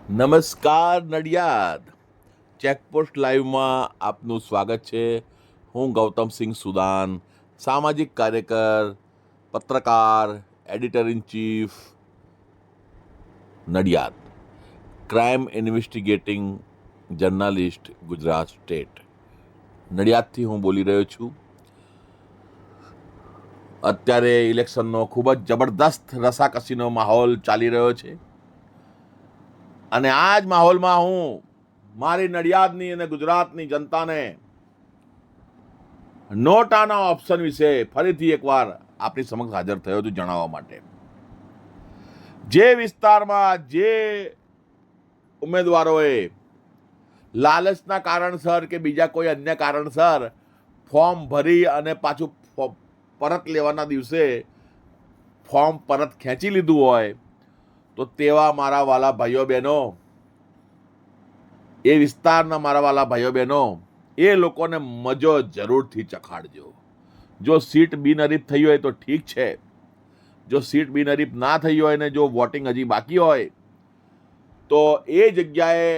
નમસ્કાર નડિયાદ ચેકપોસ્ટ લાઈવમાં આપનું સ્વાગત છે. હું ગૌતમસિંહ સુદાન, સામાજિક કાર્યકર, પત્રકાર, editor in chief, Nadiad, crime investigating journalist, Gujarat state. નડિયાદથી હું બોલી રહ્યો છું. અત્યારે ઇલેક્શનનો ખૂબ જ જબરદસ્ત રસાકસીનો માહોલ ચાલી રહ્યો છે અને આ જ માહોલમાં હું મારી નડિયાદની અને ગુજરાતની જનતાને નોટાના ઓપ્શન વિશે ફરીથી એકવાર આપણી સમક્ષ હાજર થયો છું જણાવવા માટે. જે વિસ્તારમાં જે ઉમેદવારોએ લાલચના કારણસર કે બીજા કોઈ અન્ય કારણસર ફોર્મ ભરી અને પાછું પરત લેવાના દિવસે ફોર્મ પરત ખેંચી લીધું હોય તો તેવા મારા વાલા ભાઈઓ બહેનો, એ વિસ્તારના મારા વાલા ભાઈઓ બહેનો, એ લોકોને મજો જરૂરથી ચખાડજો. જો સીટ બિનહરીફ થઈ હોય તો ઠીક છે. જો સીટ બિનહરીફ ના થઈ હોય ને જો વોટિંગ હજી બાકી હોય તો એ જગ્યાએ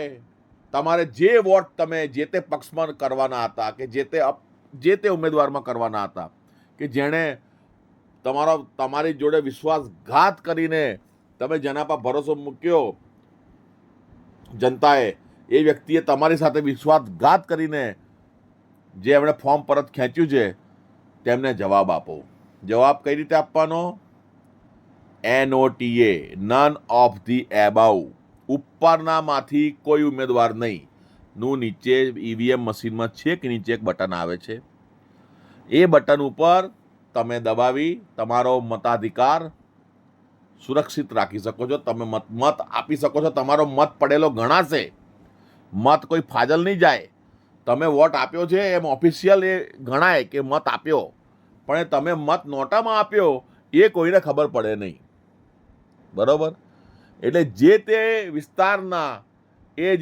તમારે જે વોટ તમે જે તે પક્ષમાં કરવાના હતા કે જે તે ઉમેદવારમાં કરવાના હતા કે જેણે તમારી જોડે વિશ્વાસઘાત કરીને તમે જેના પર ભરોસો મૂક્યો, જનતાએ એ વ્યક્તિએ તમારી સાથે વિશ્વાસઘાત કરીને જે એમણે ફોર્મ પરત ખેંચ્યું છે તેમને જવાબ આપો. જવાબ કઈ રીતે આપવાનો? NOTA, none of the above. ઉપરનામાંથી કોઈ ઉમેદવાર નહીં નું નીચે EVM મશીનમાં છેક નીચે એક બટન આવે છે. એ બટન ઉપર તમે દબાવી તમારો મતાધિકાર સુરક્ષિત રાખી શકો છો. તમે મત આપી શકો છો. તમારો મત પડેલો ગણાશે. મત કોઈ ફાજલ નહીં જાય. તમે વોટ આપ્યો છે એમ ઓફિશિયલ એ ગણાય કે મત આપ્યો, પણ તમે મત નોટામાં આપ્યો એ કોઈને ખબર પડે નહીં. બરોબર? એટલે જે તે વિસ્તારના એ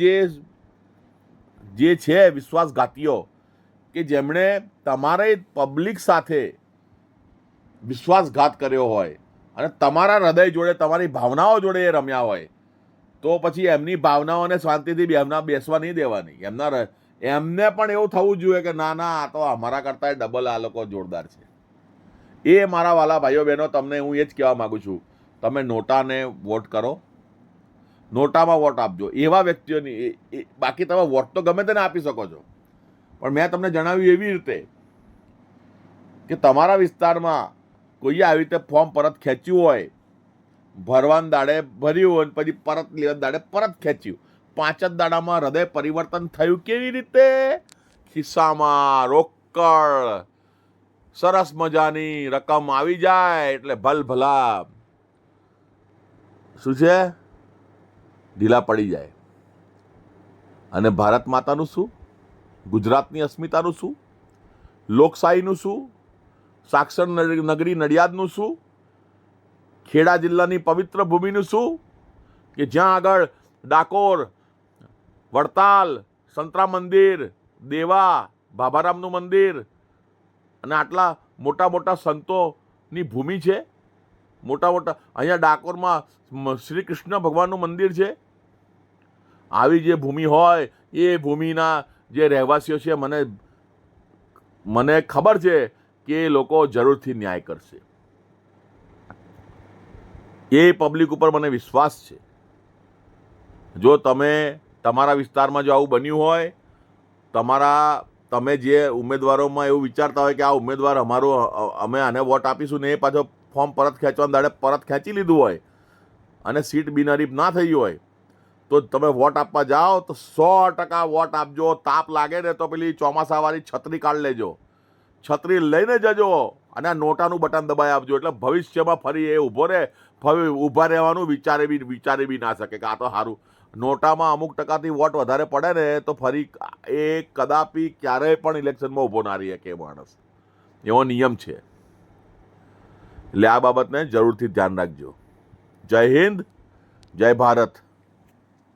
જે છે વિશ્વાસઘાતીઓ કે જેમણે તમારે પબ્લિક સાથે વિશ્વાસઘાત કર્યો હોય અને તમારા હૃદય જોડે તમારી ભાવનાઓ જોડે એ રમ્યા હોય તો પછી એમની ભાવનાઓને શાંતિથી બેસવા નહીં દેવાની. એમને પણ એવું થવું જોઈએ કે ના ના, આ તો અમારા કરતાં ડબલ આ લોકો જોરદાર છે. એ મારા વાલા ભાઈઓ બહેનો, તમને હું એ જ કહેવા માગું છું, તમે નોટાને વોટ કરો, નોટામાં વોટ આપજો એવા વ્યક્તિઓની. બાકી તમે વોટ તો ગમે તેને આપી શકો છો, પણ મેં તમને જણાવ્યું એવી રીતે કે તમારા વિસ્તારમાં કોઈએ આવી રીતે ફોર્મ પરત ખેંચ્યું હોય, ભરવાના દાડે ભર્યું હોય પછી પરત લેવા દાડે પરત ખેંચ્યું, 5 જ દાડામાં હૃદય પરિવર્તન થયું. કેવી રીતે? ખિસ્સામાં રોકડ સરસ મજાની રકમ આવી જાય એટલે ભલભલા શું છે, ઢીલા પડી જાય. અને ભારત માતાનું શું? ગુજરાતની અસ્મિતાનું શું? લોકશાહીનું શું? સાક્ષર નગરી નડિયાદનું શું? ખેડા જિલ્લાની પવિત્ર ભૂમિનું શું? કે જ્યાં આગળ ડાકોર, વડતાલ, સંતરા મંદિર, દેવા, બાબારામનું મંદિર અને આટલા મોટા મોટા સંતોની ભૂમિ છે. અહીંયા ડાકોરમાં શ્રી કૃષ્ણ ભગવાનનું મંદિર છે. આવી જે ભૂમિ હોય એ ભૂમિના જે રહેવાસીઓ છે, મને ખબર છે કે એ લોકો જરૂરથી ન્યાય કરશે. એ પબ્લિક ઉપર મને વિશ્વાસ છે. જો તમારા વિસ્તારમાં જો આવું બન્યું હોય, તમે જે ઉમેદવારોમાં એવું વિચારતા હોય કે આ ઉમેદવાર અમે આને વોટ આપીશું ને એ પાછો ફોર્મ પરત ખેંચવાના દાડે પરત ખેંચી લીધું હોય અને સીટ બિનહરીફ ના થઈ હોય તો તમે વોટ આપવા જાઓ તો 100% વોટ આપજો. તાપ લાગે ને તો પેલી ચોમાસાવાળી છત્રી કાઢ લેજો, છત્રી લઈને જજો અને આ નોટાનું બટન દબાઈ આપજો. એટલે ભવિષ્યમાં ફરી એ ઊભા રહેવાનું વિચારે બી ના શકે કે આ તો સારું. નોટામાં અમુક ટકાથી વોટ વધારે પડે ને તો ફરી એ કદાપી ક્યારેય પણ ઇલેક્શનમાં ઊભો ના રહી શકે એ માણસ. એવો નિયમ છે. એટલે આ બાબતને જરૂરથી ધ્યાન રાખજો. જય હિન્દ, જય ભારત.